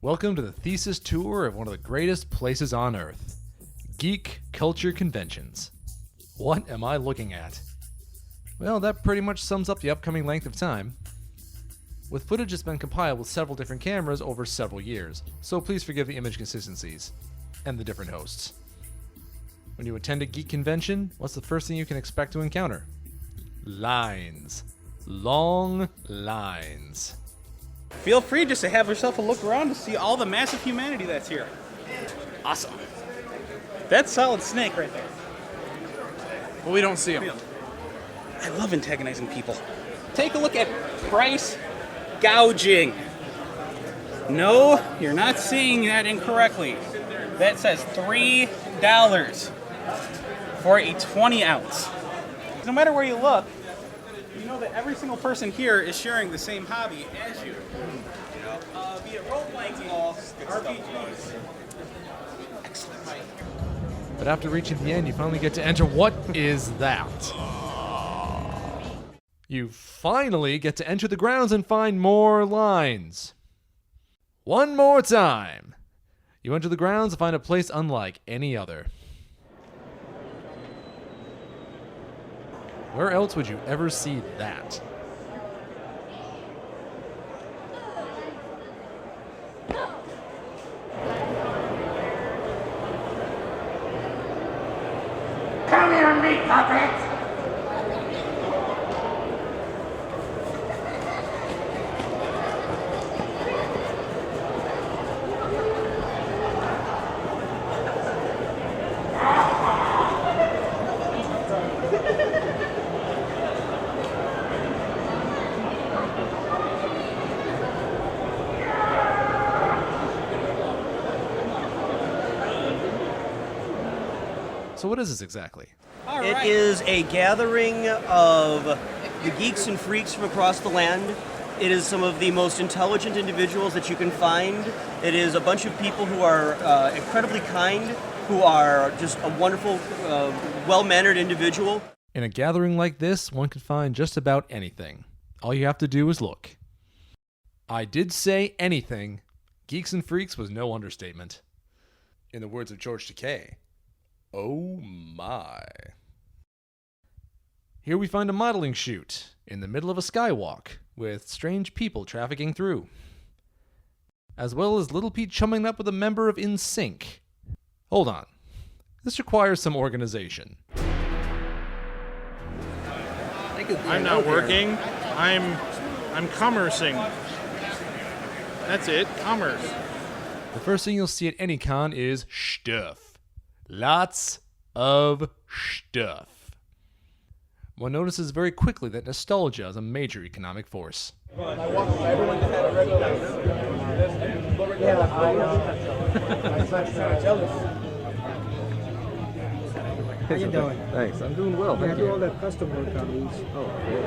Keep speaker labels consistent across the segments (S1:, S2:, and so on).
S1: Welcome to the thesis tour of one of the greatest places on Earth, geek culture conventions. What am I looking at? Well, that pretty much sums up the upcoming length of time. With footage that's been compiled with several different cameras over several years, so please forgive the image consistencies and the different hosts. When you attend a geek convention, what's the first thing you can expect to encounter? Lines. Long lines.
S2: Feel free just to have yourself a look around to see all the massive humanity that's here. Awesome. That's Solid Snake right there.
S3: Well, we don't see him.
S2: I love antagonizing people. Take a look at price gouging. No, you're not seeing that incorrectly. That says $3 for a 20 ounce. No matter where you look, you know that every single person here is sharing the same hobby as you. Be it role-playing games, RPGs. Excellent.
S1: But after reaching the end, you finally get to enter what is that? You finally get to enter the grounds and find more lines. One more time. You enter the grounds and find a place unlike any other. Where else would you ever see that?
S4: Come here, meat puppet!
S1: So what is this exactly?
S5: It is a gathering of the geeks and freaks from across the land. It is some of the most intelligent individuals that you can find. It is a bunch of people who are incredibly kind, who are just a wonderful, well-mannered individual.
S1: In a gathering like this, one can find just about anything. All you have to do is look. I did say anything. Geeks and freaks was no understatement. In the words of George Takei, oh my. Here we find a modeling shoot in the middle of a skywalk with strange people trafficking through, as well as Little Pete chumming up with a member of NSYNC. Hold on. This requires some organization.
S3: I'm not working. I'm commercing. That's it, commerce.
S1: The first thing you'll see at any con is stuff. Lots of stuff. One notices very quickly that nostalgia is a major economic force.
S6: How you doing?
S7: Thanks. I'm doing well.
S6: I
S7: Thank
S6: do
S7: you.
S6: all that custom work on these.
S7: Oh, cool.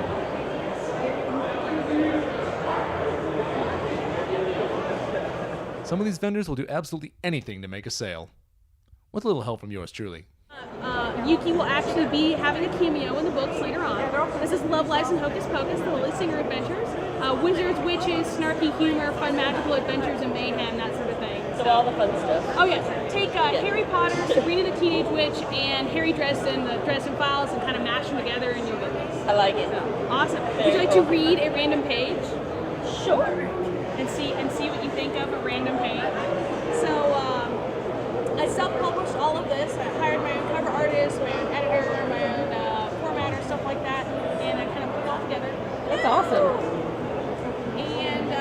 S1: Some of these vendors will do absolutely anything to make a sale. With a little help from yours truly.
S8: Yuki will actually be having a cameo in the books later on. This is Love, Lies, and Hocus Pocus, the Lily Singer Adventures. Wizards, witches, snarky humor, fun magical adventures, and mayhem, that sort of thing.
S9: So all the fun stuff.
S8: Oh yes, take Harry Potter, Sabrina the Teenage Witch, and Harry Dresden, the Dresden Files, and kind of mash them together and you'll get this.
S9: I like it.
S8: So, awesome. Would you like to read a random page?
S9: Sure.
S8: And see what you think of a random page. So I self-published all of this. I hired my own cover artist, my own editor, my own formatter, stuff like that, and I kind of put it all together.
S9: That's awesome.
S8: And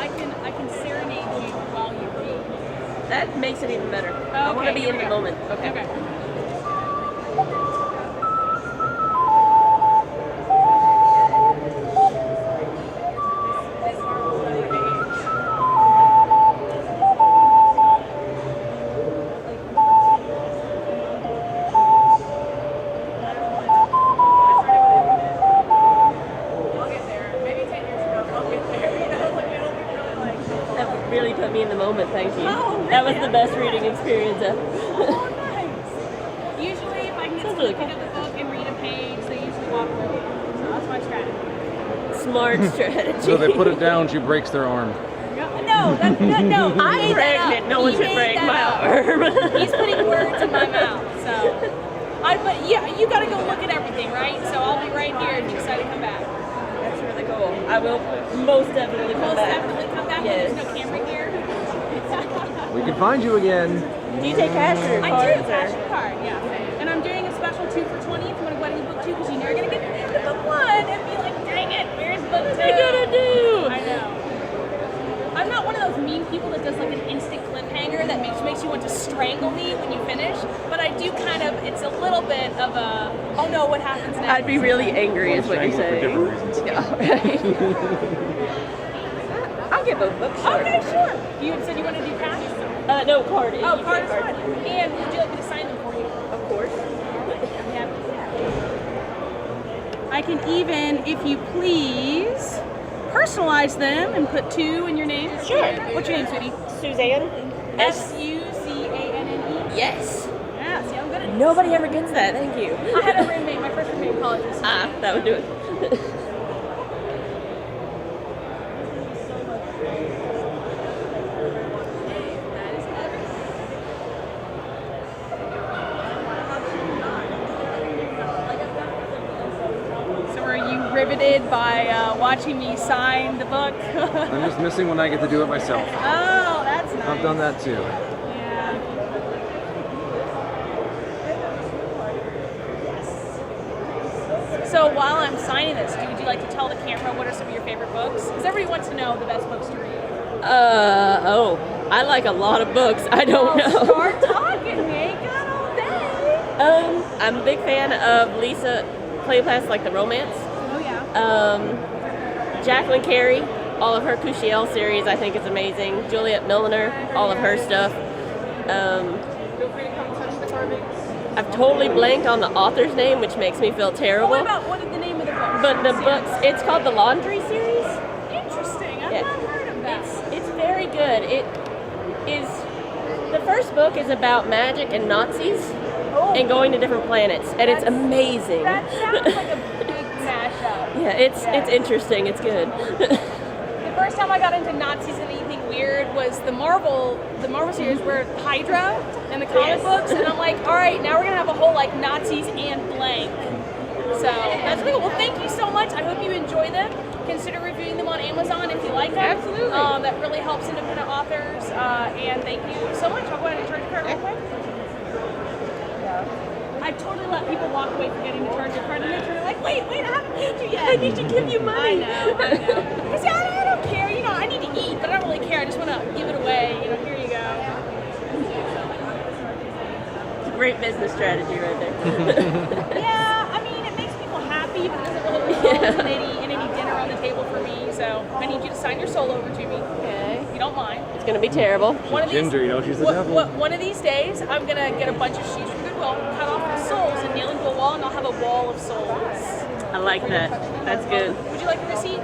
S8: I can serenade you while you read.
S9: That makes it even better.
S8: Okay,
S9: I want to be
S8: here
S9: in
S8: we
S9: the
S8: go.
S9: moment. Okay. That really put me in the moment, thank you.
S8: Oh, really?
S9: That was the best reading experience ever.
S8: Oh, nice. Usually, if I can get someone to pick up the book and read a page, they usually walk away. So that's my strategy.
S9: Smart strategy.
S7: So they put it down, she breaks their arm.
S8: No, No, no. he
S9: I'm
S8: made that
S9: pregnant.
S8: up.
S9: No one
S8: He
S9: should
S8: made
S9: break
S8: that
S9: my
S8: up.
S9: arm.
S8: He's putting words in my mouth. So, but yeah, you got to go look at everything, right? So I'll be right here if you decide to come back.
S9: That's really cool. I will most definitely come
S8: Most
S9: back.
S8: definitely come back.
S9: Yes.
S8: There's no camera here.
S1: We can find you again.
S9: Do you take cash or
S8: I
S9: cards?
S8: do, cash and card, yeah. And I'm doing a special 2 for 20 if you want to go ahead and book 2 because you know you're going to get to the end of book 1 and be like, dang it, where's book 2?
S9: What am I gonna do?
S8: I know. I'm not one of those mean people that does like an instant cliffhanger that makes you want to strangle me when you finish, but I do kind of, it's a little bit of a, oh no, what happens next?
S9: I'd be really angry is what you're saying.
S3: For different reasons.
S9: Yeah. I'll get both books. Sure.
S8: Okay, sure. You said you want to do cash?
S9: No, card.
S8: Oh, card is fine. And would you like me to sign them for you?
S9: Of course.
S8: Yeah. I can even, if you please, personalize them and put 2 in your name.
S9: Sure.
S8: What's your name, sweetie?
S9: Suzanne.
S8: Sucanne.
S9: Yes.
S8: Yeah, see, I'm good at
S9: Nobody ever gets that. Thank you.
S8: I had a roommate, my first roommate in college was
S9: That would do it.
S8: So are you riveted by watching me sign the book?
S1: I'm just missing when I get to do it myself.
S8: Oh, that's nice.
S1: I've done that too.
S8: Yeah. So while I'm signing this, would you like to tell the camera what are some of your favorite books? Because everybody wants to know the best books to read.
S9: I like a lot of books. I don't know.
S8: Start talking, we ain't got all day.
S9: I'm a big fan of Lisa Kleypas, like the romance.
S8: Oh yeah.
S9: Jacqueline Carey, all of her Cushiel series I think is amazing. Juliet Milliner, all of her stuff.
S8: Feel free to come touch the carvings.
S9: I've totally blanked on the author's name, which makes me feel terrible.
S8: What is the name of the book?
S9: But the books, it's called the Laundry series.
S8: Interesting. I've
S9: Yeah.
S8: not heard of that.
S9: It's very good. It is, the first book is about magic and Nazis and going to different planets, and it's amazing.
S8: That sounds like a big mashup.
S9: Yeah, it's interesting. It's good.
S8: The first time I got into Nazis and anything weird was the Marvel series where Hydra and the comic
S9: Yes.
S8: books, and I'm like, all right, now we're gonna have a whole like Nazis and blank. So that's really cool. Well, thank you so much. I hope you enjoy them. Consider reviewing them on Amazon if you like them.
S9: Absolutely.
S8: That really helps independent authors. And thank you so much. I'll go ahead and charge your card real quick. I totally let people walk away forgetting to charge your card, and they're like, wait, I haven't paid you yet.
S9: I need to give you money.
S8: I know. Because I don't care. You know, I need to eat, but I don't really care. I just want to give it away. You know, here you go.
S9: It's a great business strategy right there.
S8: Yeah, I mean, it makes people happy, but it doesn't really result in any dinner on the table for me. So I need you to sign your soul over to me.
S9: Okay.
S8: If you don't mind.
S9: It's going to be terrible.
S8: One of these,
S1: Ginger, you know she's the devil.
S8: One of these days, I'm going to get a bunch of sheets from Goodwill, cut off the souls, and nail into a wall, and I'll have a wall of souls.
S9: I like that. That's good.
S8: Would you like a receipt?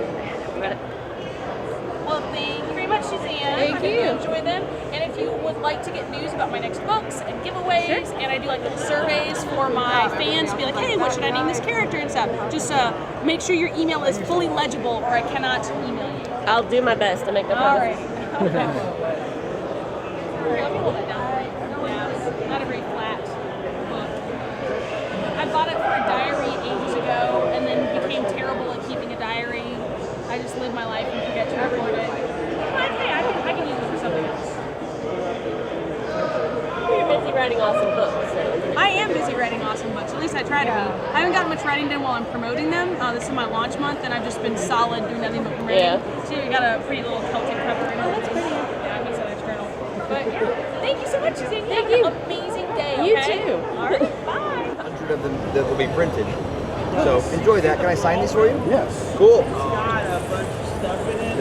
S8: Well, thank you very much, Suzanne.
S9: Thank
S8: I hope
S9: you.
S8: enjoy them. And if you would like to get news about my next books and giveaways, and I do like little surveys for my fans to be like, hey, what should I name this character and stuff, just make sure your email is fully legible or I cannot email you.
S9: I'll do my best to make the
S8: All
S9: promise.
S8: right. Here, let me hold that down. Yeah, it's not a very flat book. I bought it for a diary ages ago and then became terrible at keeping a diary. I just live my life and forget to record it. Like, hey, I can use it for something else.
S9: You're busy writing awesome books. So.
S8: I am busy writing awesome books. At least I try to be. I haven't gotten much writing done while I'm promoting them. This is my launch month, and I've just been solid doing nothing but promoting.
S9: Yeah.
S8: So you got a pretty little Celtic cover in it. Oh, that's pretty. Yeah, I use that external. But yeah, thank you so much, Suzanne.
S9: Thank
S8: Have
S9: you.
S8: an amazing day.
S9: You
S8: Okay?
S9: too.
S8: All right. Bye.
S7: 100 of them that will be printed. So enjoy that. Can I sign these for you?
S6: Yes.
S7: Cool.
S6: Got a bunch of stuff in it.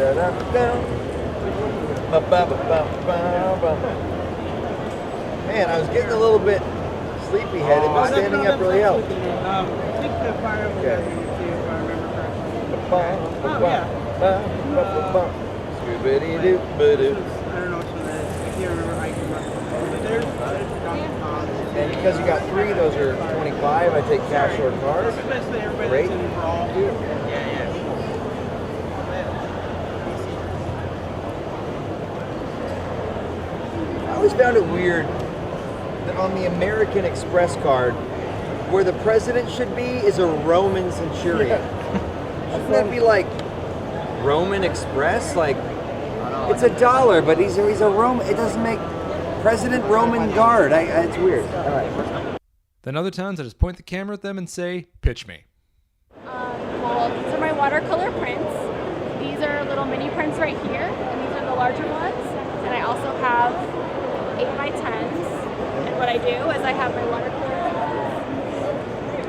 S7: Man, I was getting a little bit sleepy-headed, but standing up really helped.
S6: I think the fire was
S7: Okay.
S6: too, if I remember correctly.
S7: Scooby-Doo-ba-doo.
S6: I don't know which one that is. I can't remember how you come up with it. But there's
S7: And because you got 3, those are 25. I take cash or card.
S6: especially everybody
S7: Great.
S6: that's in for all.
S7: Beautiful.
S6: Yeah, yeah.
S7: always found it weird that on the American Express card, where the president should be is a Roman centurion. Shouldn't that be like Roman Express? Like, it's $1, but he's a Roman. It doesn't make President Roman Guard. It's weird. All right.
S1: Then other times I just point the camera at them and say, pitch me.
S8: Well, these are my watercolor prints. These are little mini prints right here, and these are the larger ones. And I also have 8x10s. And what I do is I have my watercolor prints.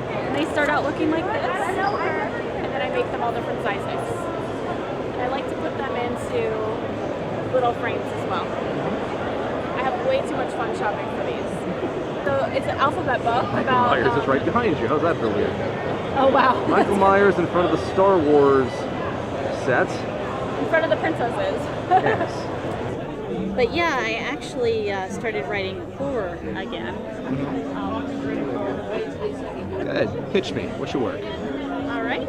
S8: And they start out looking like this, and then I make them all different sizes. And I like to put them into little frames as well. I have way too much fun shopping for these. So it's an alphabet book about...
S10: Myers is right behind you. How's that for weird?
S8: Oh, wow.
S10: Michael Myers in front of the Star Wars set.
S8: In front of the princesses.
S10: Yes.
S11: But yeah, I actually started writing horror again.
S10: Good. Pitch me. What's your work?
S11: All right.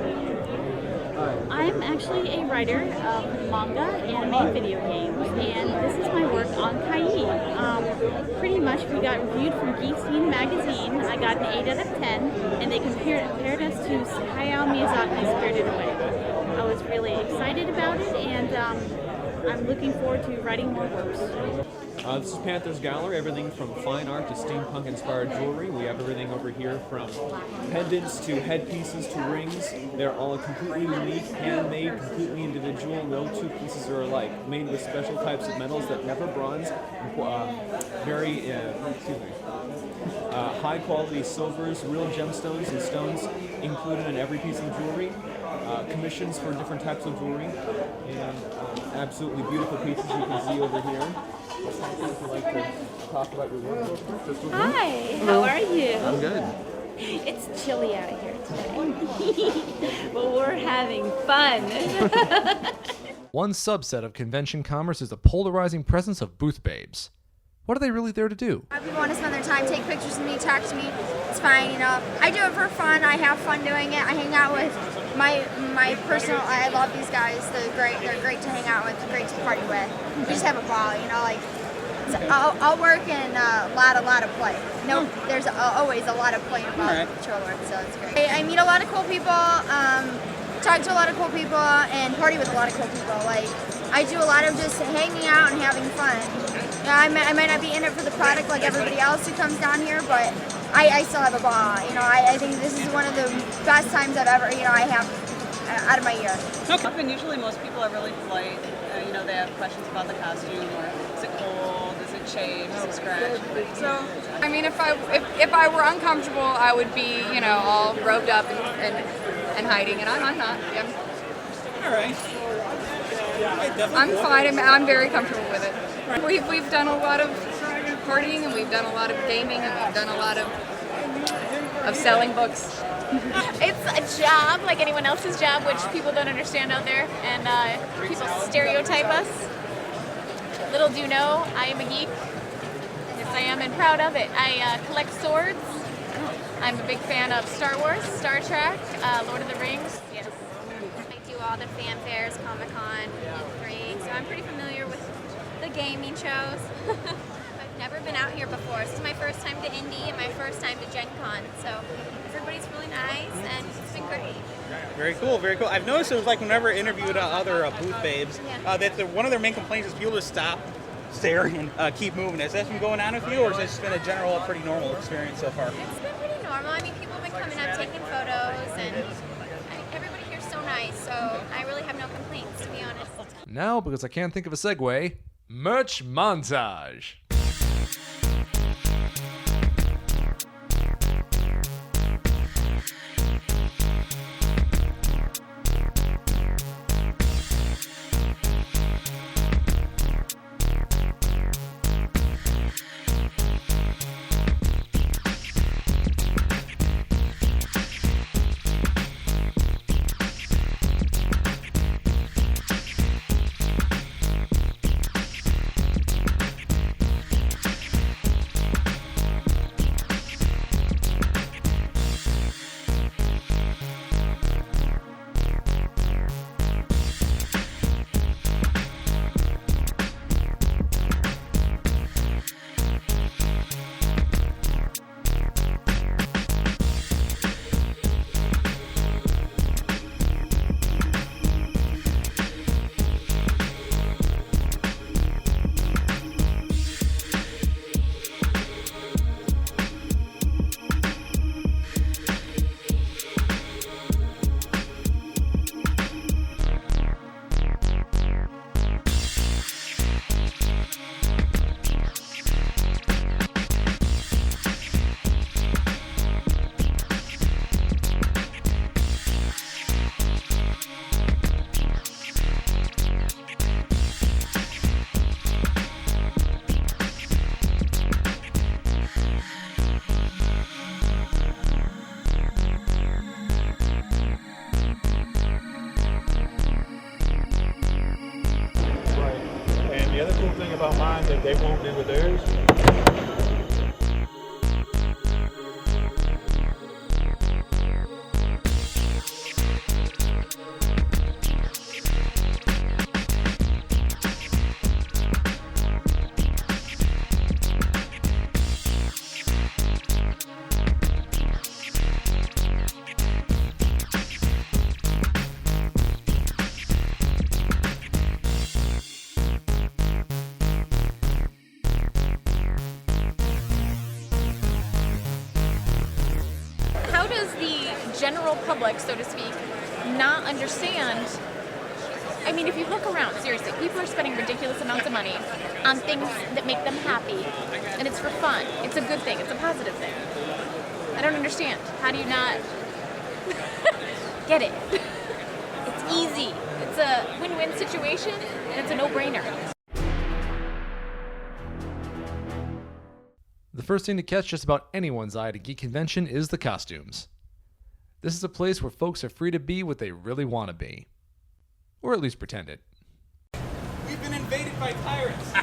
S11: I'm actually a writer of manga, anime, and video games, and this is my work on Kai. Pretty much, we got reviewed from Geek magazine. I got an 8 out of 10, and they compared us to Hayao Miyazaki's Spirited Away. I was really excited about it, and I'm looking forward to writing more works.
S12: This is Panther's Gallery, everything from fine art to steampunk-inspired jewelry. We have everything over here from pendants to headpieces to rings. They're all completely unique, handmade, completely individual. No two pieces are alike. Made with special types of metals that never bronze, high-quality silvers, real gemstones and stones included in every piece of jewelry. Commissions for different types of jewelry, and absolutely beautiful pieces you can see over here. Would you like to talk about your work?
S11: Hi, how are you?
S10: I'm good.
S11: It's chilly out of here today, but we're having fun.
S1: One subset of convention commerce is the polarizing presence of booth babes. What are they really there to do?
S13: People want to spend their time, take pictures of me, talk to me. It's fine, you know. I do it for fun. I have fun doing it. I hang out with my personal. I love these guys. They're great. They're great to hang out with. Great to party with. We just have a ball, you know. Like I'll work and a lot of play. No, there's always a lot of play involved with children, so it's great. I meet a lot of cool people. Talk to a lot of cool people and party with a lot of cool people. Like I do a lot of just hanging out and having fun. I might not be in it for the product like everybody else who comes down here, but I still have a ball. You know, I think this is one of the best times I've ever, I have out of my year.
S14: And usually most people are really polite. They have questions about the costume, or is it cold, is it shaved, is it scratched?
S15: So, I mean, if I were uncomfortable, I would be, all robed up and hiding, and I'm not.
S2: All right.
S15: I'm fine. I'm very comfortable with it. We've done a lot of partying, and we've done a lot of gaming, and we've done a lot of selling books.
S8: It's a job like anyone else's job, which people don't understand out there, and people stereotype us. Little do you know, I am a geek. Yes, I am, and proud of it. I collect swords. I'm a big fan of Star Wars, Star Trek, Lord of the Rings. Yes.
S16: I do all the fanfares, Comic-Con, E3, so I'm pretty familiar with the gaming shows. I've never been out here before. This is my first time to Indy and my first time to Gen Con, so everybody's really nice and it's been great.
S2: Very cool, very cool. I've noticed it was like whenever I interviewed other booth babes, that one of their main complaints is people just stop, stare, and keep moving. Has that been going on with you, or has it just been a general, pretty normal experience so far?
S16: It's been pretty normal. I mean, people have been coming up, taking photos, and everybody here's so nice, so I really have no complaints, to be honest.
S1: Now, because I can't think of a segue, merch montage.
S3: that they won't do with theirs.
S17: How does the general public, so to speak, not understand? I mean, if you look around, seriously, people are spending ridiculous amounts of money on things that make them happy, and it's for fun. It's a good thing. It's a positive thing. I don't understand. How do you not get it? It's easy. It's a win-win situation, and it's a no-brainer.
S1: The first thing to catch just about anyone's eye at a geek convention is the costumes. This is a place where folks are free to be what they really want to be. Or at least pretend it.
S2: We've been invaded by pirates.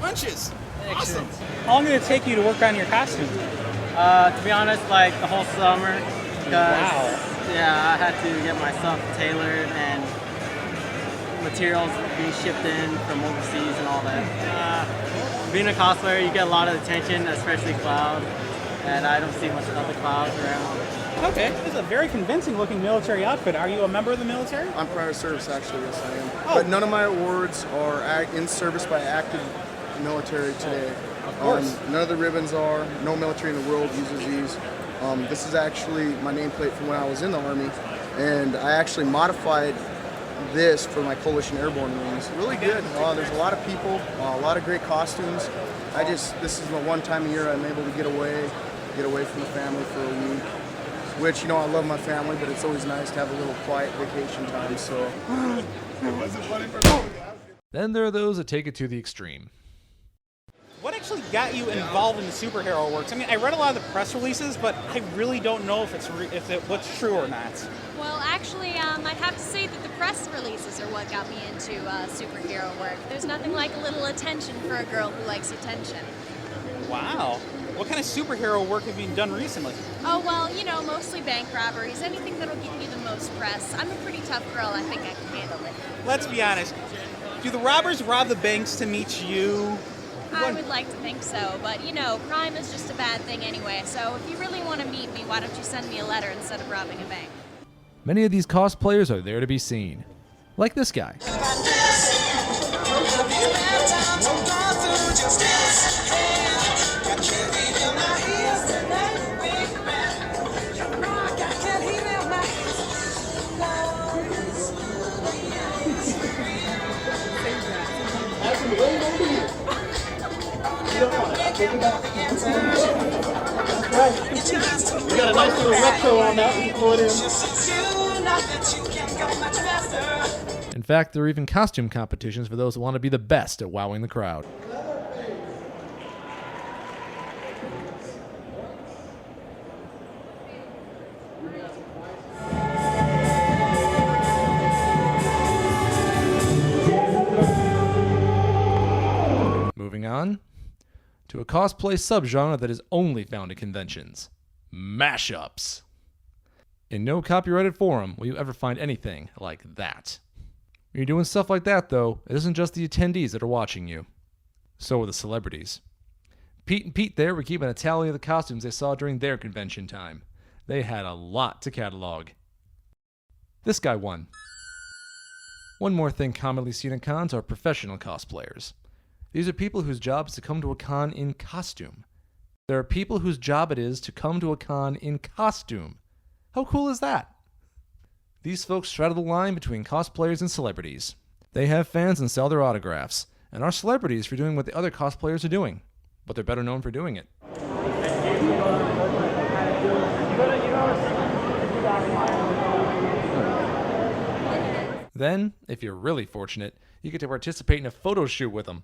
S2: Lunches. Awesome. How long did it take you to work on your costume?
S6: To be honest, like the whole summer.
S2: Wow.
S6: Yeah, I had to get my stuff tailored and materials being shipped in from overseas and all that. Being a cosplayer, you get a lot of attention, especially cloud, and I don't see much other clouds around.
S2: Okay, this is a very convincing looking military outfit. Are you a member of the military?
S18: I'm prior service, actually, yes I am.
S2: Oh.
S18: But none of my awards are in service by active military today.
S2: Of course.
S18: None of the ribbons are. No military in the world uses these. This is actually my nameplate from when I was in the Army, and I actually modified this for my Coalition Airborne wings. Really good. There's a lot of people, a lot of great costumes. This is the one time a year I'm able to get away from the family for a week. Which, I love my family, but it's always nice to have a little quiet vacation time, so. It wasn't funny for me.
S1: Then there are those that take it to the extreme.
S2: What actually got you involved in the superhero works? I mean, I read a lot of the press releases, but I really don't know if what's true or not.
S19: Well, actually, I'd have to say that the press releases are what got me into superhero work. There's nothing like a little attention for a girl who likes attention.
S2: Wow. What kind of superhero work have you done recently?
S19: Oh, well, mostly bank robberies, anything that'll get you the most press. I'm a pretty tough girl. I think I can handle it.
S2: Let's be honest. Do the robbers rob the banks to meet you?
S19: I would like to think so, but crime is just a bad thing anyway, so if you really want to meet me, why don't you send me a letter instead of robbing a bank?
S1: Many of these cosplayers are there to be seen. Like this guy.
S6: We got a nice little retro on that we put in.
S1: In fact, there are even costume competitions for those who want to be the best at wowing the crowd. Moving on to a cosplay subgenre that is only found at conventions: mashups. In no copyrighted forum will you ever find anything like that. When you're doing stuff like that, though, it isn't just the attendees that are watching you. So are the celebrities. Pete and Pete there were keeping a tally of the costumes they saw during their convention time. They had a lot to catalog. This guy won. One more thing commonly seen at cons are professional cosplayers. These are people whose job is to come to a con in costume. There are people whose job it is to come to a con in costume. How cool is that? These folks straddle the line between cosplayers and celebrities. They have fans and sell their autographs, and are celebrities for doing what the other cosplayers are doing, but they're better known for doing it. Then, if you're really fortunate, you get to participate in a photo shoot with them.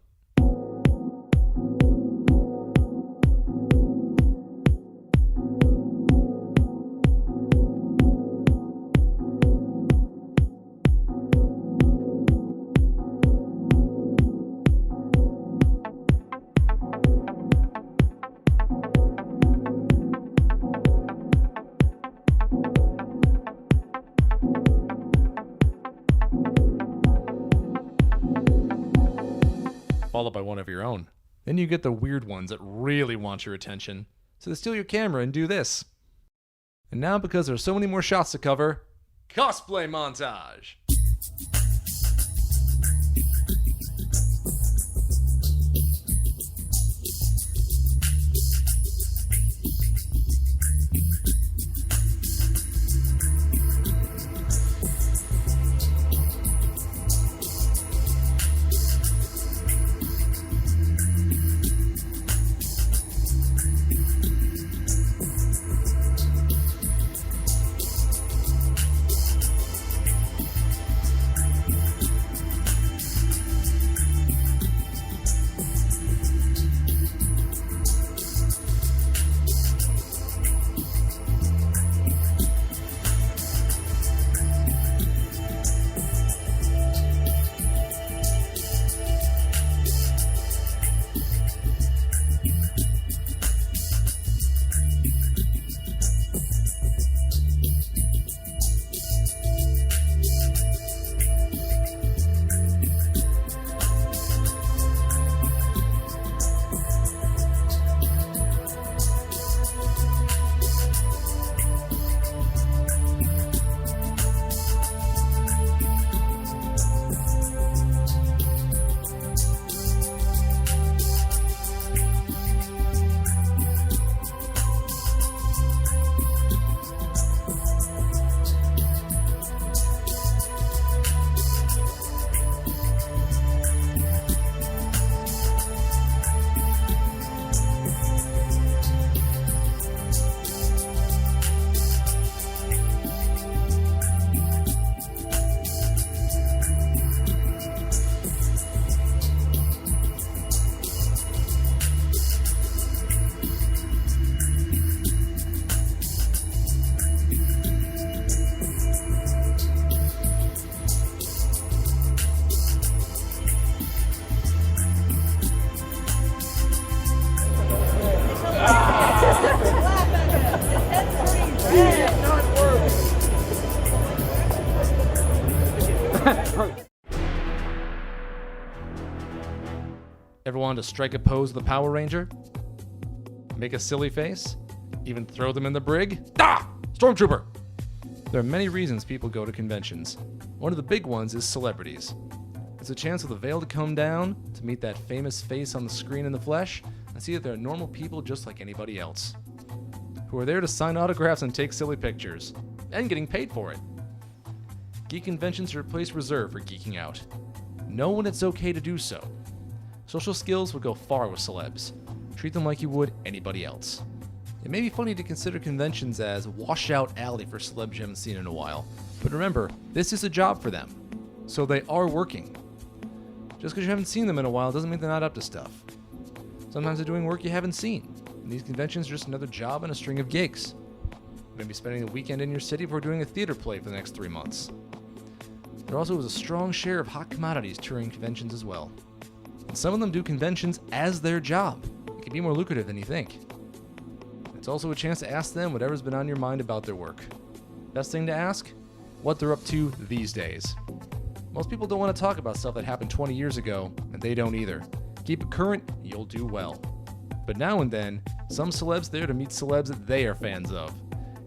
S1: followed by one of your own. Then you get the weird ones that really want your attention, so they steal your camera and do this. And now, because there's so many more shots to cover, cosplay montage! Ever wanted to strike a pose with a Power Ranger? Make a silly face? Even throw them in the brig? Ah! Stormtrooper! There are many reasons people go to conventions. One of the big ones is celebrities. It's a chance for the veil to come down, to meet that famous face on the screen in the flesh, and see that they're normal people just like anybody else, who are there to sign autographs and take silly pictures, and getting paid for it. Geek conventions are a place reserved for geeking out. Know when it's okay to do so. Social skills would go far with celebs. Treat them like you would anybody else. It may be funny to consider conventions as washout alley for celebs you haven't seen in a while, but remember, this is a job for them, so they are working. Just because you haven't seen them in a while doesn't mean they're not up to stuff. Sometimes they're doing work you haven't seen, and these conventions are just another job and a string of gigs. You may be spending the weekend in your city before doing a theater play for the next 3 months. There also is a strong share of hot commodities touring conventions as well. And some of them do conventions as their job. It can be more lucrative than you think. It's also a chance to ask them whatever's been on your mind about their work. Best thing to ask? What they're up to these days. Most people don't want to talk about stuff that happened 20 years ago, and they don't either. Keep it current, you'll do well. But now and then, some celebs there to meet celebs that they are fans of.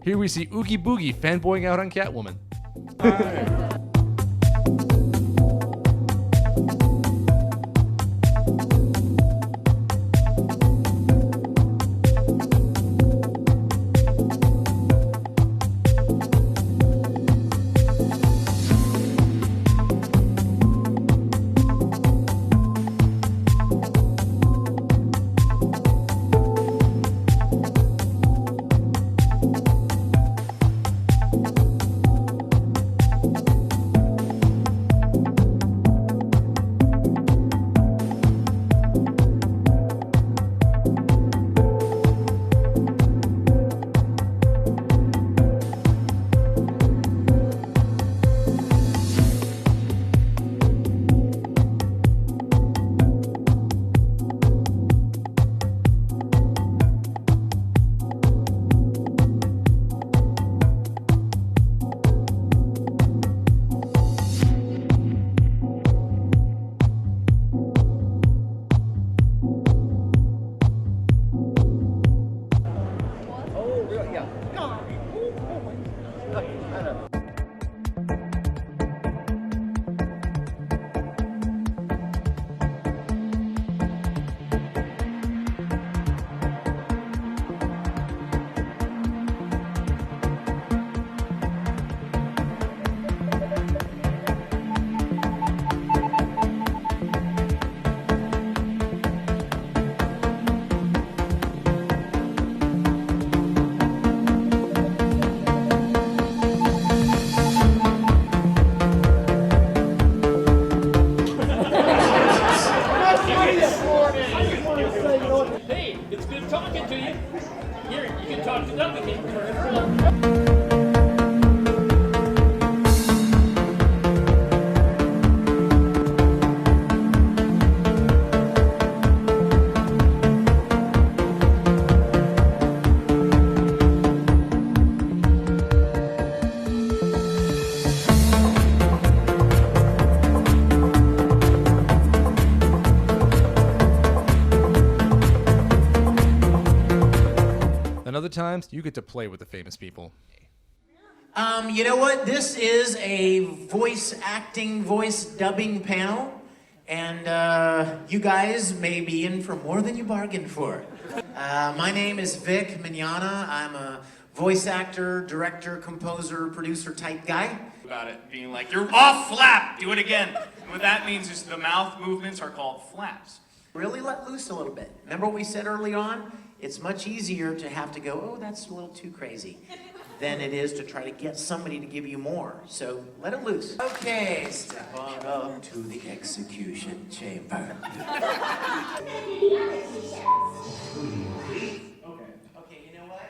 S1: Here we see Oogie Boogie fanboying out on Catwoman. Then other times, you get to play with the famous people.
S20: You know what? This is a voice acting, voice dubbing panel, and you guys may be in for more than you bargained for. My name is Vic Mignana. I'm a voice actor, director, composer, producer type guy.
S21: About it being like, you're off flap, do it again. And what that means is the mouth movements are called flaps.
S20: Really let loose a little bit. Remember what we said early on? It's much easier to have to go, oh, that's a little too crazy, than it is to try to get somebody to give you more. So let it loose. Okay, step on up to the execution chamber. Okay, you know what?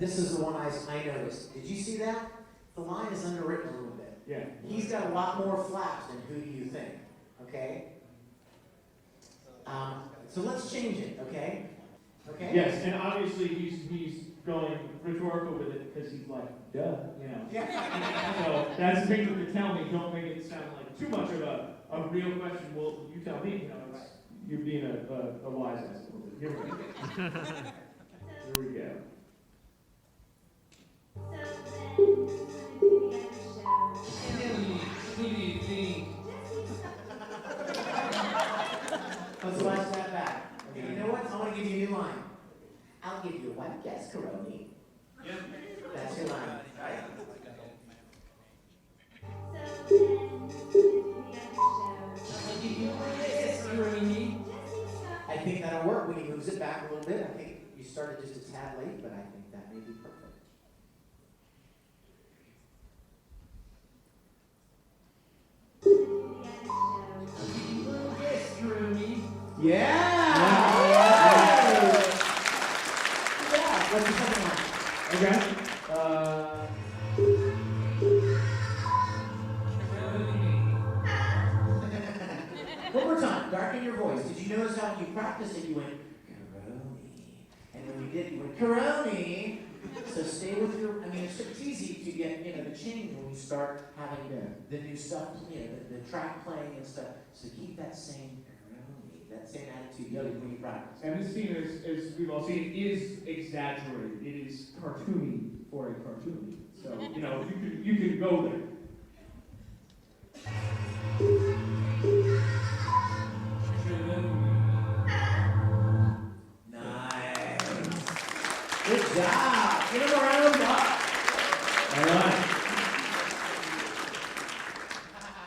S20: This is the one I noticed. Did you see that? The line is underwritten a little bit. Yeah. He's got a lot more flaps than who do you think, okay? So let's change it, okay? Okay?
S22: Yes, and obviously he's going rhetorical with it because he's like, duh, you know.
S20: Yeah.
S22: So that's the thing you can tell me. Don't make it sound like too much of a real question. Well, you tell me, you know, you're being a wise ass a little bit. Here we go. Here we go.
S20: Let's watch that back. Okay, you know what? I want to give you a new line. I'll give you a white guess, Karoni. Yep. That's your line, right? I think that'll work when he moves it back a little bit. I think you started just a tad late, but I think that may be perfect. Yeah! Yeah! What's the second one?
S22: Okay.
S20: One more time, darken your voice. Did you notice how when you practiced it, you went, Karoni. And when you did, you went, Karoni. So stay with your, I mean, it's easy to get, you know, to change when you start having the new stuff, you know, the track playing and stuff. So keep that same that same attitude when you practice.
S22: And this scene, as we've all seen, is exaggerated. It is cartoony for a cartoon. So, you know, you can go there.
S20: Nice. Good job. Give him a round of applause.
S22: All right.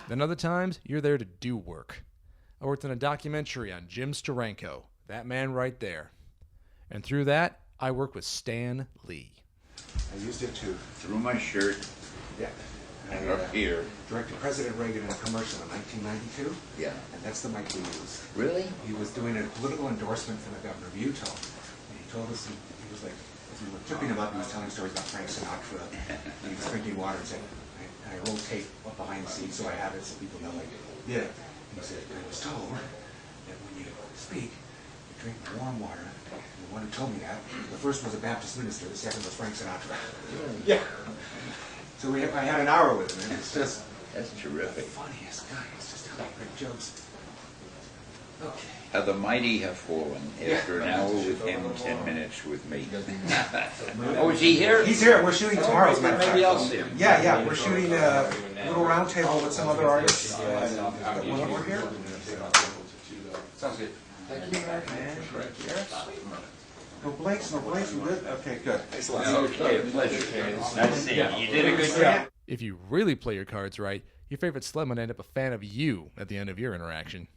S1: Then other times, you're there to do work. I worked on a documentary on Jim Steranko, that man right there. And through that, I worked with Stan Lee.
S23: I used it to... Through my shirt. Yeah. Up here. Directed President Reagan in a commercial in 1992. Yeah. And that's the mic we used. Really? He was doing a political endorsement for the governor of Utah. And he told us, he was like, as we were tripping him up, he was telling stories about Frank Sinatra. And he was drinking water and said, I rolled tape up behind the scenes so I have it so people know I did. Yeah. He said, I was told that when you speak, you drink warm water. And the one who told me that, the first was a Baptist minister, the second was Frank Sinatra. Yeah. So I had an hour with him, and it's just... That's terrific. The funniest guy. It's just telling great jokes. Okay.
S24: How the mighty have fallen after an hour with him, 10 minutes with me.
S23: Oh, is he here? He's here. We're shooting tomorrow, as a matter of fact.
S24: Maybe I'll see him.
S23: Yeah. We're shooting a little round table with some other artists. When we're here. Sounds good. Thank you, man. No blanks, we're good? Okay, good. Thanks a lot.
S24: Okay, a pleasure. Nice to see you. You did a good job.
S1: If you really play your cards right, your favorite sled might end up a fan of you at the end of your interaction.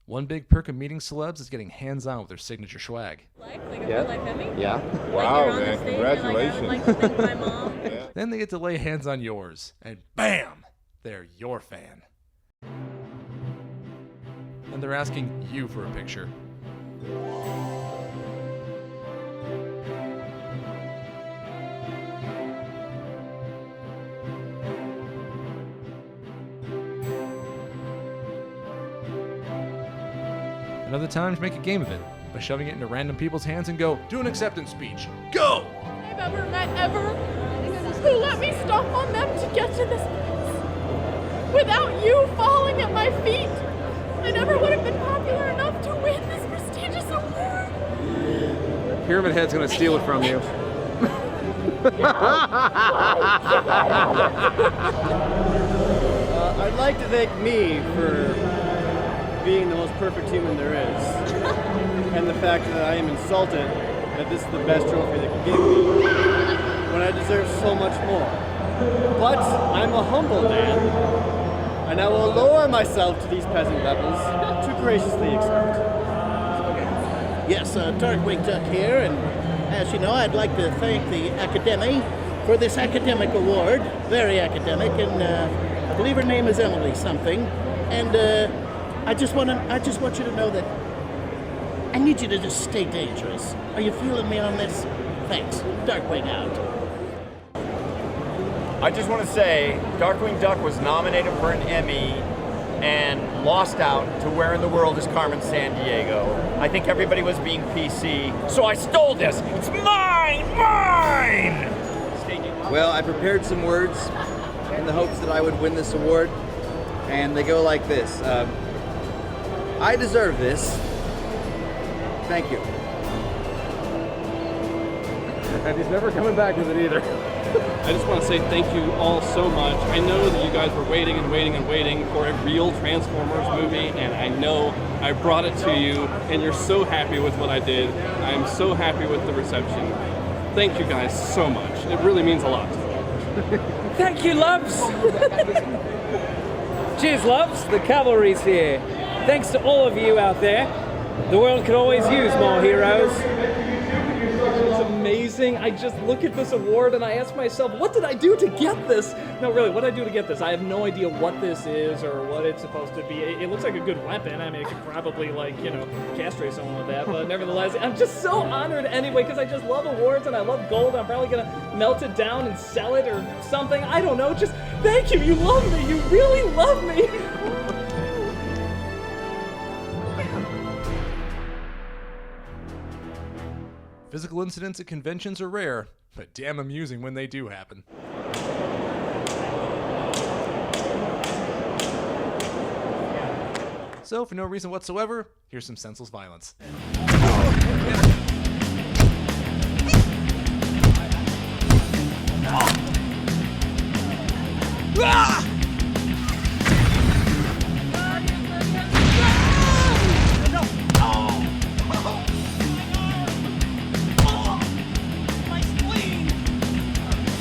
S1: One big perk of meeting celebs is getting hands-on with their signature swag.
S25: Yeah. Wow, man. Congratulations.
S1: Then they get to lay hands on yours, and bam! They're your fan. and they're asking you for a picture. Another time to make a game of it by shoving it into random people's hands and go, do an acceptance speech. Go!
S17: I've ever met ever who let me stomp on them to get to this place. Without you falling at my feet, I never would have been popular enough to win this prestigious award.
S10: Pyramid Head's gonna steal it from you.
S6: I'd like to thank me for being the most perfect human there is, and the fact that I am insulted that this is the best trophy they can give me, when I deserve so much more. But I'm a humble man, and I will lower myself to these peasant levels to graciously accept.
S4: Yes, Darkwing Duck here, and as you know, I'd like to thank the Academy for this academic award. Very academic, and I believe her name is Emily something. And I just want you to know that I need you to just stay dangerous. Are you feeling me on this? Thanks. Darkwing out.
S5: I just want to say, Darkwing Duck was nominated for an Emmy and lost out to Where in the World is Carmen Sandiego. I think everybody was being PC, so I stole this. It's mine! Mine!
S7: Well, I prepared some words in the hopes that I would win this award, and they go like this. I deserve this. Thank you.
S10: And he's never coming back with it either.
S9: I just want to say thank you all so much. I know that you guys were waiting and waiting and waiting for a real Transformers movie, and I know I brought it to you, and you're so happy with what I did. I'm so happy with the reception. Thank you guys so much. It really means a lot.
S12: Thank you, loves. Cheers, loves. The cavalry's here. Thanks to all of you out there. The world could always use more heroes.
S26: It's amazing. I just look at this award and I ask myself, what did I do to get this? No, really, what did I do to get this? I have no idea what this is or what it's supposed to be. It looks like a good weapon. I mean, it could probably, castrate someone with that. But nevertheless, I'm just so honored anyway because I just love awards and I love gold. I'm probably going to melt it down and sell it or something. I don't know. Just thank you. You love me. You really love me.
S1: Physical incidents at conventions are rare, but damn amusing when they do happen. So, for no reason whatsoever, here's some senseless violence.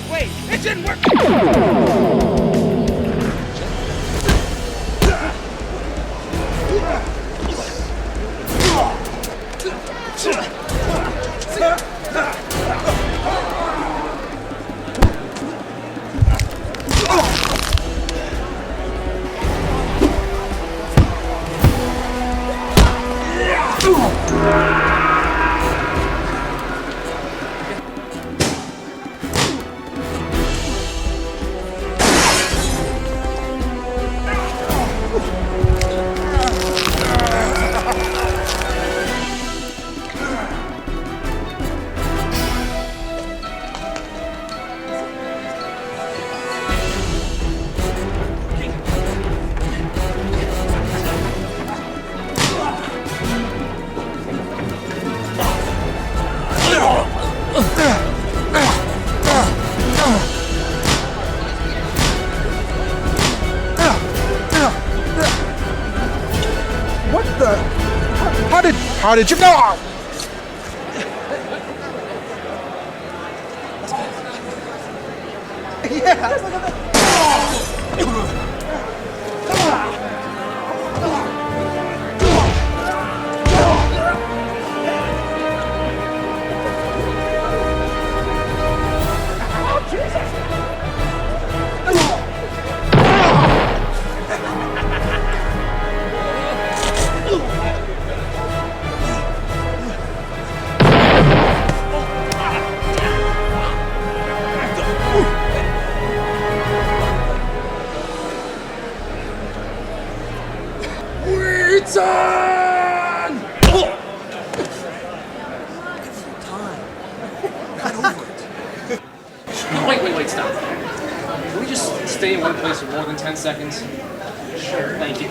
S27: Wait, it didn't work!
S28: What the? How did you know?
S1: Jason!
S26: No, wait, stop. Can we just stay in one place for more than 10 seconds? Sure, thank you.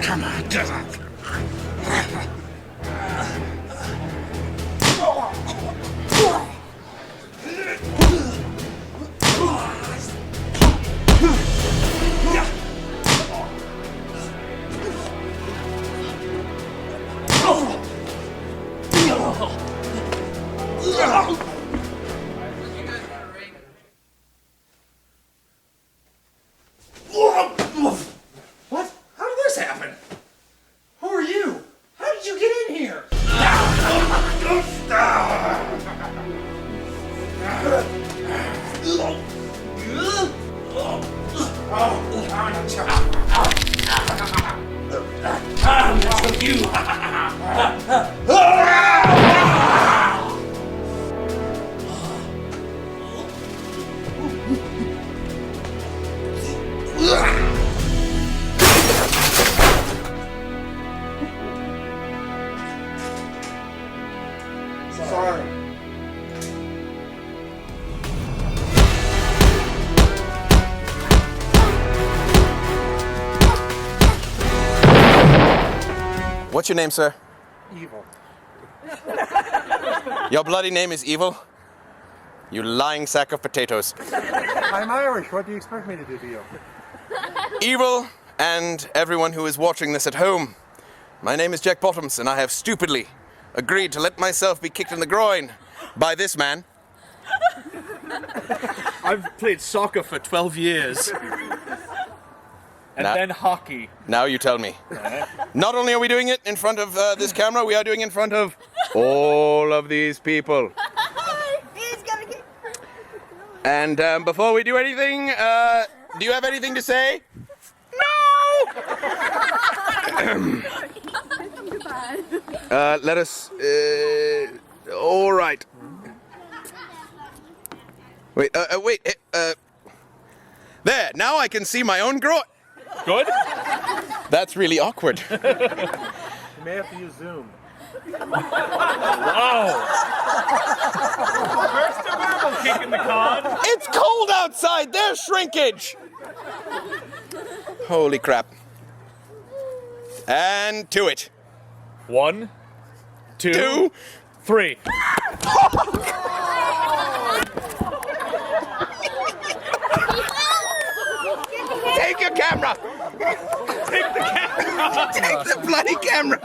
S28: Come on, get up.
S21: What? How did this happen? Who are you? How did you get in here? That's you.
S28: Sorry.
S3: What's your name, sir?
S28: Evil.
S3: Your bloody name is Evil? You lying sack of potatoes.
S28: I'm Irish. What do you expect me to do to you?
S3: Evil and everyone who is watching this at home. My name is Jack Bottoms, and I have stupidly agreed to let myself be kicked in the groin by this man.
S8: I've played soccer for 12 years. And then hockey.
S3: Now you tell me. Not only are we doing it in front of this camera, we are doing it in front of all of these people. And before we do anything, do you have anything to say? Let us. All right. Wait. There. Now I can see my own groin.
S8: Good.
S3: That's really awkward.
S28: You may have to use Zoom.
S8: Wow. First a verbal kick in the con.
S3: It's cold outside. There's shrinkage. Holy crap. And to it.
S8: 1, 2, 3.
S3: Take your camera.
S8: Take the camera.
S3: Take the bloody camera.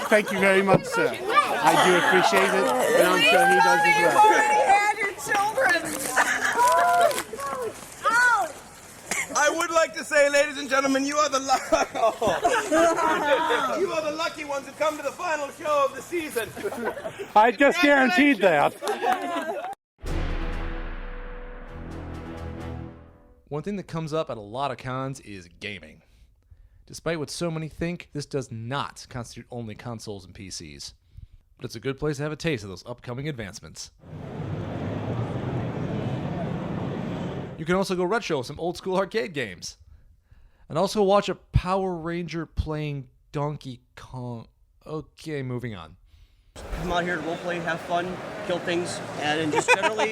S28: Thank you very much, sir. I do appreciate it, and I'm sure he does as well.
S11: And your children.
S3: I would like to say, ladies and gentlemen, you are the you are the lucky ones who come to the final show of the season.
S28: I just guaranteed that.
S1: One thing that comes up at a lot of cons is gaming. Despite what so many think, this does not constitute only consoles and PCs. But it's a good place to have a taste of those upcoming advancements. You can also go retro with some old school arcade games. And also watch a Power Ranger playing Donkey Kong. Okay, moving on.
S2: Come out here to roleplay, have fun, kill things, and just generally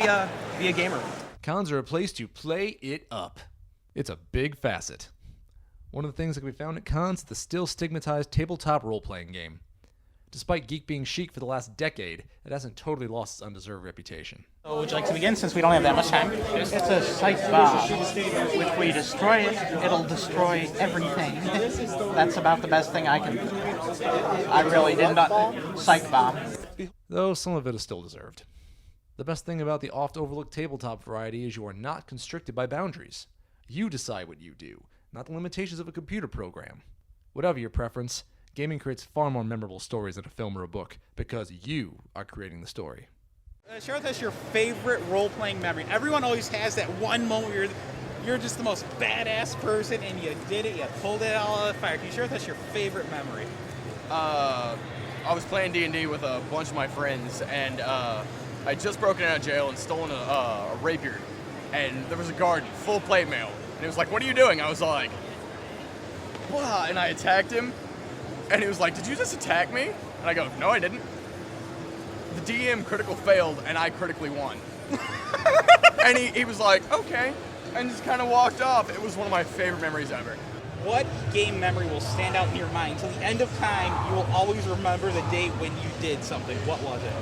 S2: be a gamer.
S1: Cons are a place to play it up. It's a big facet. One of the things that can be found at cons is the still stigmatized tabletop role-playing game. Despite Geek being chic for the last decade, it hasn't totally lost its undeserved reputation.
S13: So would you like to begin since we don't have that much time? It's a psych bomb. If we destroy it, it'll destroy everything. That's about the best thing I can do. I really did not psych bomb.
S1: Though some of it is still deserved. The best thing about the oft-overlooked tabletop variety is you are not constricted by boundaries. You decide what you do, not the limitations of a computer program. Whatever your preference, gaming creates far more memorable stories than a film or a book, because you are creating the story.
S14: Share with us your favorite role-playing memory. Everyone always has that one moment where you're just the most badass person and you did it, you pulled it all out of the fire. Can you share with us your favorite memory?
S15: I was playing D&D with a bunch of my friends, and I'd just broken out of jail and stolen a rapier, and there was a guard, full plate mail, and he was like, "What are you doing?" I was like, "Wow," and I attacked him, and he was like, "Did you just attack me?" And I go, "No, I didn't." The DM critical failed, and I critically won. And he was like, "Okay," and just kind of walked off. It was one of my favorite memories ever.
S14: What game memory will stand out in your mind till the end of time? You will always remember the day when you did something. What was it?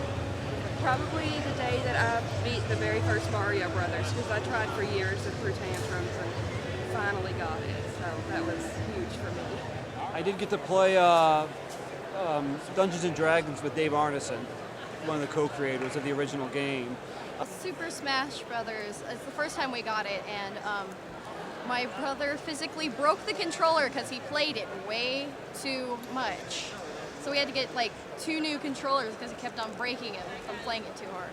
S16: Probably the day that I beat the very first Mario Brothers, because I tried for years and threw tantrums and finally got it. So that was huge for me.
S18: I did get to play Dungeons & Dragons with Dave Arneson, one of the co-creators of the original game.
S19: Super Smash Brothers. It's the first time we got it, and my brother physically broke the controller because he played it way too much. So we had to get like 2 new controllers because he kept on breaking it from playing it too hard.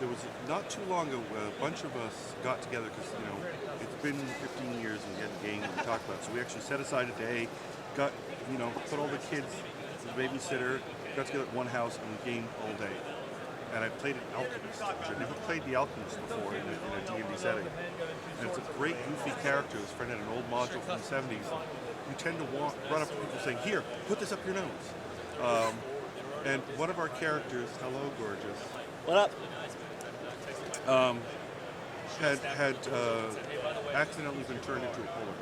S20: There was not too long ago, a bunch of us got together because, it's been 15 years and we had a game that we talked about. So we actually set aside a day, got, put all the kids, the babysitter, got together at one house and we gamed all day. And I played an Alchemist, which I'd never played the Alchemist before in a D&D setting. And it's a great goofy character. His friend had an old module from the 70s. You tend to run up to people saying, "Here, put this up your nose." And one of our characters, hello gorgeous.
S2: What up?
S20: Had accidentally been turned into a polar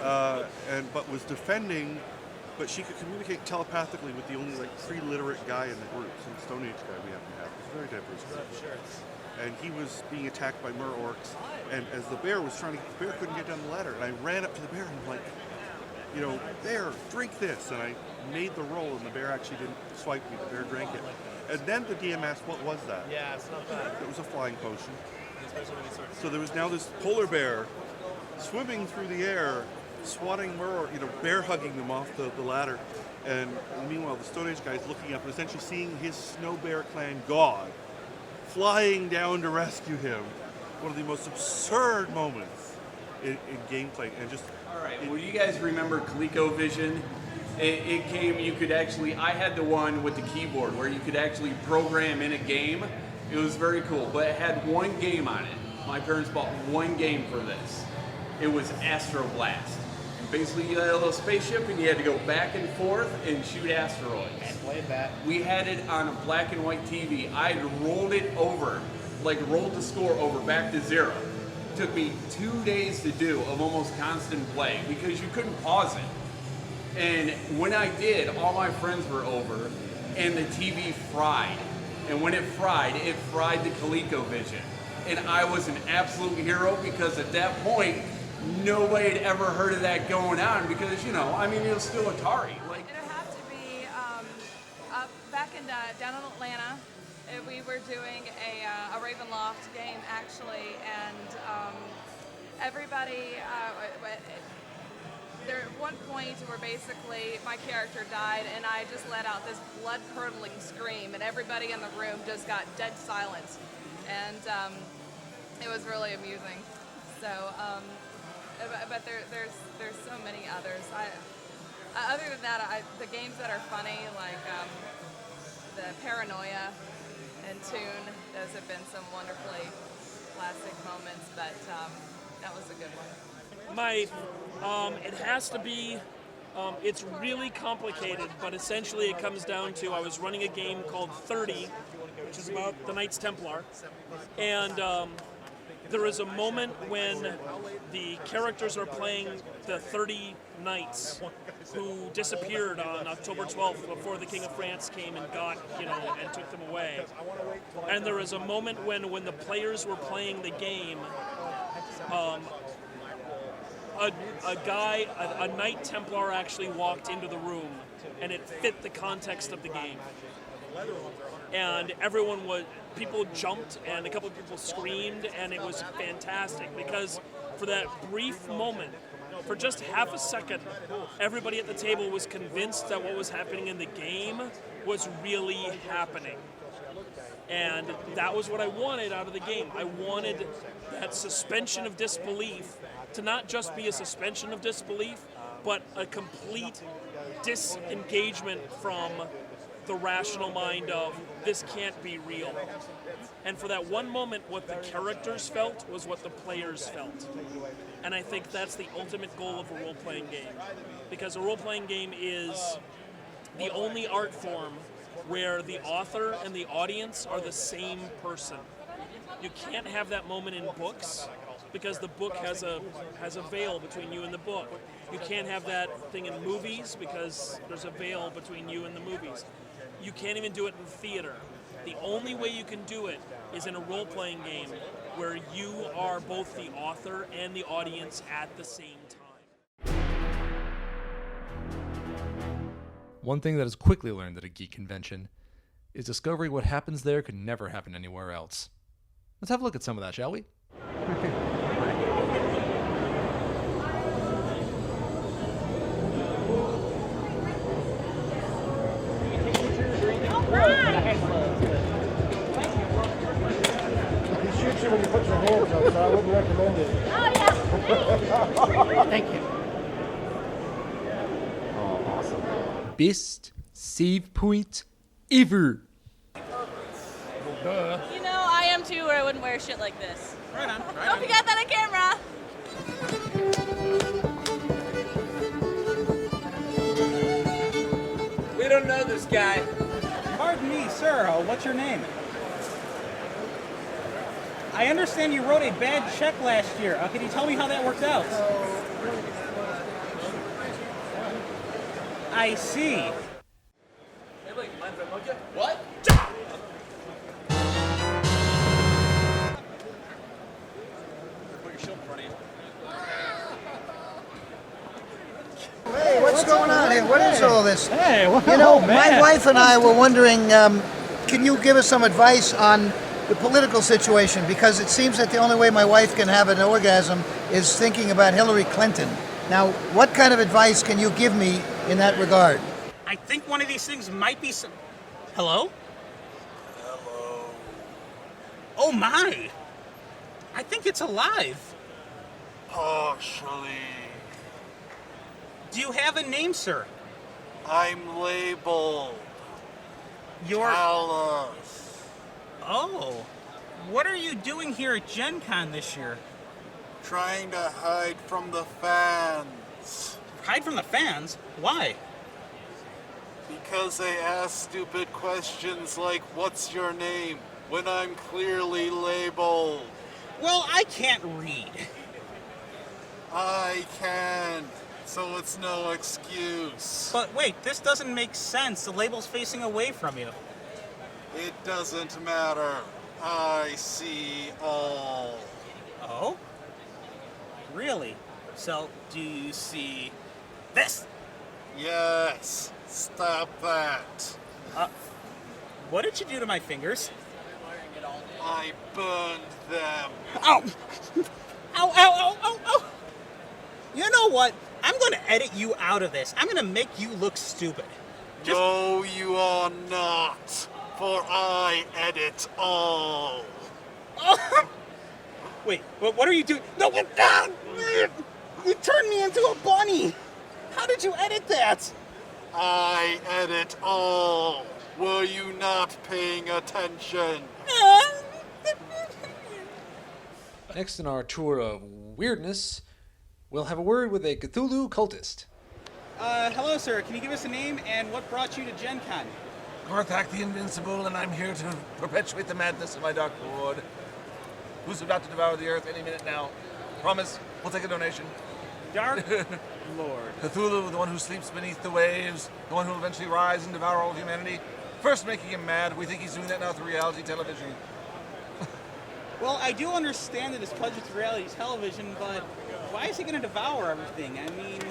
S20: bear. But was defending, but she could communicate telepathically with the only pre-literate guy in the group, some Stone Age guy we happen to have. It was a very diverse group. And he was being attacked by mer-orcs, and as the bear was trying to, the bear couldn't get down the ladder, and I ran up to the bear and was like, "Bear, drink this," and I made the roll, and the bear actually didn't swipe me, the bear drank it. And then the DM asked, "What was that?"
S14: Yeah, it's not bad.
S20: It was a flying potion. So there was now this polar bear swimming through the air, swatting bear hugging them off the ladder. And meanwhile, the Stone Age guy is looking up and essentially seeing his Snow Bear Clan god flying down to rescue him. One of the most absurd moments in gameplay. And just.
S29: All right, well, you guys remember ColecoVision? It came, I had the one with the keyboard where you could actually program in a game. It was very cool, but it had one game on it. My parents bought one game for this. It was Astro Blast. Basically, you had a little spaceship and you had to go back and forth and shoot asteroids.
S14: I played that.
S29: We had it on a black and white TV. I had rolled it over, rolled the score over back to 0. It took me 2 days to do of almost constant play because you couldn't pause it. And when I did, all my friends were over and the TV fried. And when it fried the ColecoVision. And I was an absolute hero because at that point, nobody had ever heard of that going on because, it was still Atari.
S16: It would have to be up back down in Atlanta. We were doing a Ravenloft game, actually, and everybody, there at one point where basically my character died and I just let out this blood-curdling scream and everybody in the room just got dead silent. And it was really amusing. So but there's so many others. Other than that, the games that are funny, like the Paranoia and Toon, those have been some wonderfully classic moments, but that was a good one.
S4: It has to be, it's really complicated, but essentially it comes down to, I was running a game called 30, which is about the Knights Templar, and there is a moment when the characters are playing the 30 knights who disappeared on October 12th before the King of France came and got, and took them away. And there is a moment when the players were playing the game, a Knight Templar actually walked into the room, and it fit the context of the game. And people jumped, and a couple of people screamed, and it was fantastic, because for that brief moment, for just half a second, everybody at the table was convinced that what was happening in the game was really happening. And that was what I wanted out of the game. I wanted that suspension of disbelief to not just be a suspension of disbelief, but a complete disengagement from the rational mind of, this can't be real. And for that one moment, what the characters felt was what the players felt. And I think that's the ultimate goal of a role-playing game. Because a role-playing game is the only art form where the author and the audience are the same person. You can't have that moment in books, because the book has a veil between you and the book. You can't have that thing in movies, because there's a veil between you and the movies. You can't even do it in theater. The only way you can do it is in a role-playing game where you are both the author and the audience at the same time.
S1: One thing that is quickly learned at a geek convention is discovering what happens there could never happen anywhere else. Let's have a look at some of that, shall we?
S21: He shoots you when you put your hands up, so I wouldn't recommend it. Oh, yeah. Thank you.
S1: Oh, awesome. Best save point ever.
S5: You know, I am too, or I wouldn't wear shit like this.
S14: Right on, right
S5: Hope you got that on camera.
S12: We don't know this guy.
S14: Pardon me, sir. What's your name? I understand you wrote a bad check last year. Can you tell me how that worked out? I see.
S15: What?
S6: Hey, what's going on here? What is all this?
S14: Hey,
S6: you know, my wife and I were wondering, can you give us some advice on the political situation? Because it seems that the only way my wife can have an orgasm is thinking about Hillary Clinton. Now, what kind of advice can you give me in that regard?
S14: I think one of these things might be some... Hello?
S20: Hello.
S14: Oh my! I think it's alive.
S20: Partially.
S14: Do you have a name, sir?
S20: I'm labeled.
S14: You're...
S20: Tell us.
S14: Oh. What are you doing here at Gen Con this year?
S20: Trying to hide from the fans.
S14: Hide from the fans? Why?
S20: Because they ask stupid questions like, what's your name? When I'm clearly labeled.
S14: Well, I can't read.
S20: I can. So it's no excuse.
S14: But wait, this doesn't make sense. The label's facing away from you.
S20: It doesn't matter. I see all.
S14: Oh? Really? So, do you see this?
S20: Yes. Stop that.
S14: What did you do to my fingers?
S20: I burned them.
S14: Ow! Ow, ow, ow, ow, ow! You know what? I'm going to edit you out of this. I'm going to make you look stupid.
S20: No, you are not. For I edit all.
S14: Wait, what are you doing? No, get down! You turned me into a bunny! How did you edit that?
S7: I edit all. Were you not paying attention?
S1: Next in our tour of weirdness, we'll have a word with a Cthulhu cultist.
S14: Hello, sir. Can you give us a name and what brought you to Gen Con?
S9: Gorthak the Invincible, and I'm here to perpetuate the madness of my dark lord, who's about to devour the earth any minute now. Promise, we'll take a donation.
S14: Dark Lord.
S9: Cthulhu, the one who sleeps beneath the waves, the one who will eventually rise and devour all of humanity. First making him mad, we think he's doing that now through reality television.
S14: Well, I do understand that it's pledged with reality television, but why is he going to devour everything? I mean...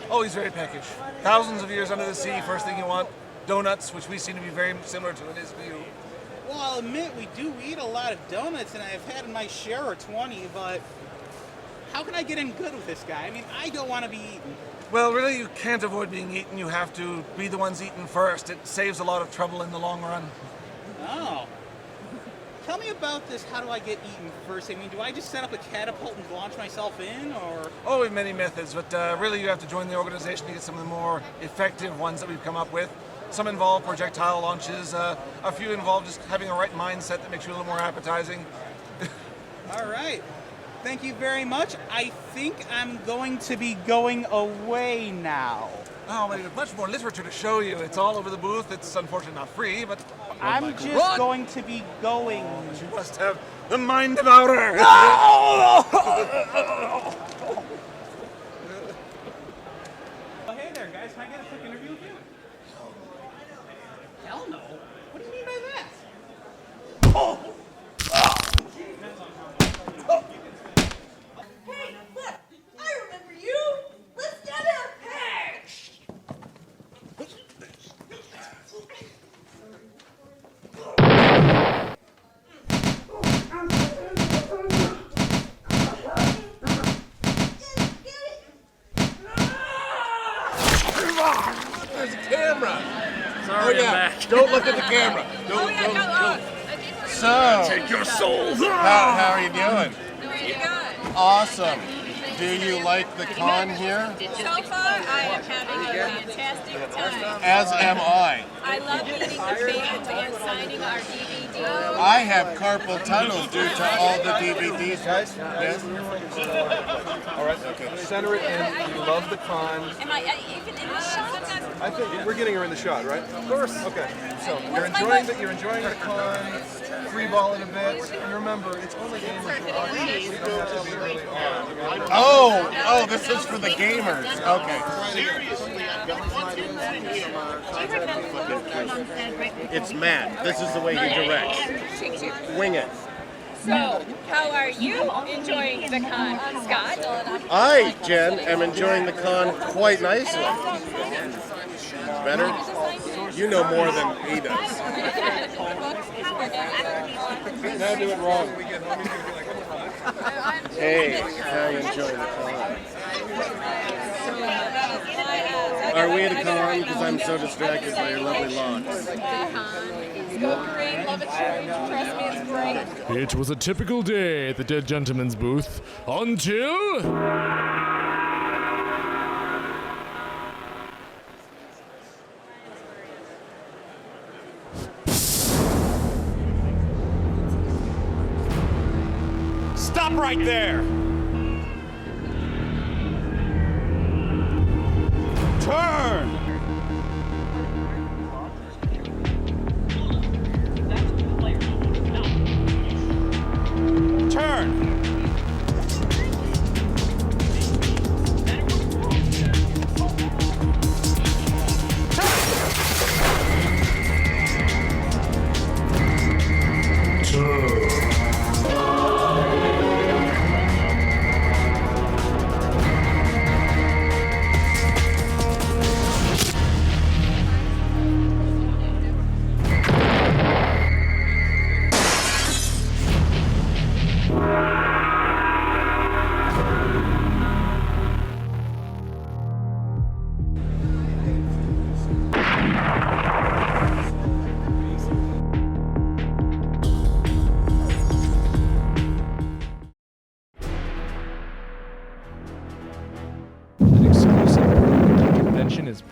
S9: Oh, he's very peckish. Thousands of years under the sea, first thing you want, donuts, which we seem to be very similar to in his view.
S14: Well, I'll admit we do eat a lot of donuts, and I've had my share or 20, but how can I get in good with this guy? I mean, I don't want to be eaten.
S9: Well, really, you can't avoid being eaten. You have to be the ones eaten first. It saves a lot of trouble in the long run.
S14: Oh. Tell me about this, how do I get eaten first? I mean, do I just set up a catapult and launch myself in, or...?
S9: Oh, we have many methods, but really you have to join the organization to get some of the more effective ones that we've come up with. Some involve projectile launches, a few involve just having a right mindset that makes you a little more appetizing.
S14: All right. Thank you very much. I think I'm going to be going away now.
S9: Oh, well, there's much more literature to show you. It's all over the booth. It's unfortunately not free, but...
S14: I'm just going to be going.
S9: You must have the mind devourer.
S14: Oh, hey there, guys. Can I get a quick interview with you? Hell no. What do you mean by that? Oh!
S11: Hey, look! I remember you! Let's get her! Hey!
S9: There's a camera.
S26: Sorry,
S9: oh, yeah.
S26: I'm back.
S9: Don't look at the camera. Don't.
S11: So,
S9: take your soul.
S7: How are you doing?
S11: Pretty good.
S7: Awesome. Do you like the con here?
S5: So far, I am having a fantastic time.
S7: As am I.
S5: I love meeting the fans and signing our DVDs.
S7: I have carpal tunnel due to all the DVDs. Guys? Yes?
S10: All right, okay. Center it in. You love the con.
S5: Am I even in the shot?
S10: I think we're getting her in the shot, right? Of course. Okay. So you're enjoying the con. Free ball it a bit. And remember, it's only gamers for audience. You don't have to be really on.
S7: Oh, this is for the gamers. Okay. It's Matt. This is the way he directs. Wing it.
S5: So, how are you enjoying the con, Scott?
S7: I, Jen, am enjoying the con quite nicely. Better? You know more than he does.
S10: Now do it wrong.
S7: Hey, how you enjoying the con? Are we at a con? Because I'm so distracted by your lovely locks.
S5: Great, love it, trust me, it's great.
S1: It was a typical day at the Dead Gentleman's booth until...
S17: Stop right there! Turn! Turn!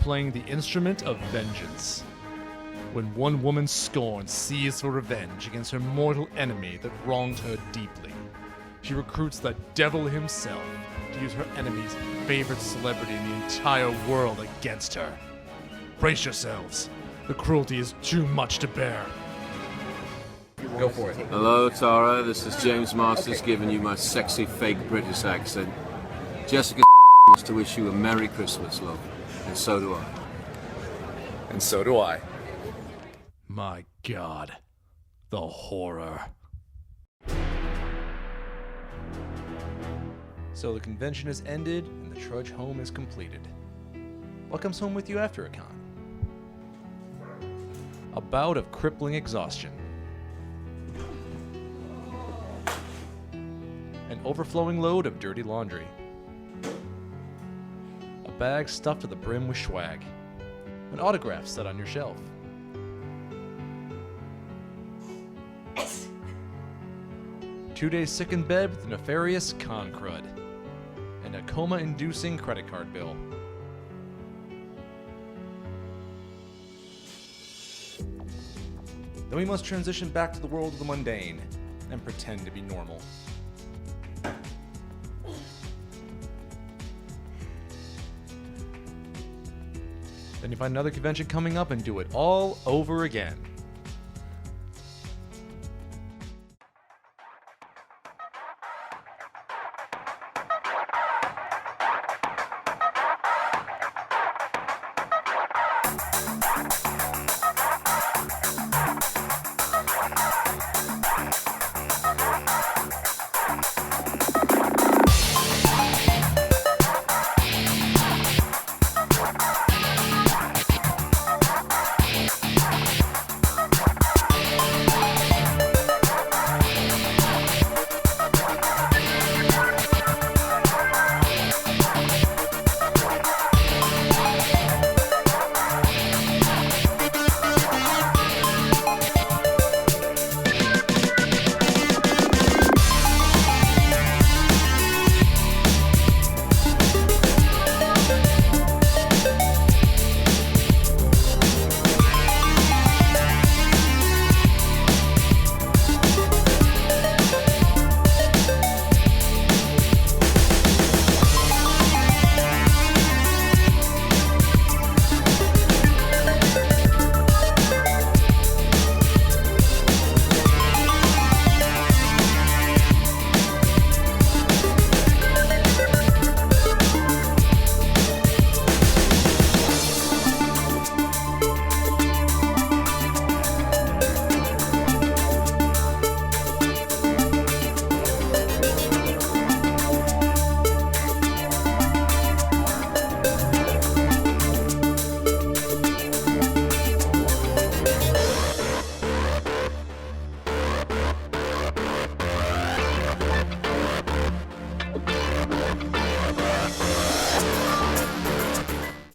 S1: playing the instrument of vengeance. When one woman's scorn seizes for revenge against her mortal enemy that wronged her deeply, she recruits the devil himself to use her enemy's favorite celebrity in the entire world against her. Brace yourselves. The cruelty is too much to bear.
S3: Go for it.
S8: Hello, Tara. This is James Masters giving you my sexy fake British accent. Jessica wants to wish you a Merry Christmas, love. And so do I.
S3: And so do I.
S1: My God. The horror. So the convention has ended and the trudge home is completed. What comes home with you after a con? A bout of crippling exhaustion. An overflowing load of dirty laundry. A bag stuffed to the brim with swag. An autograph set on your shelf. 2 days sick in bed with a nefarious con crud. And a coma-inducing credit card bill. Then we must transition back to the world of the mundane and pretend to be normal. Then you find another convention coming up and do it all over again.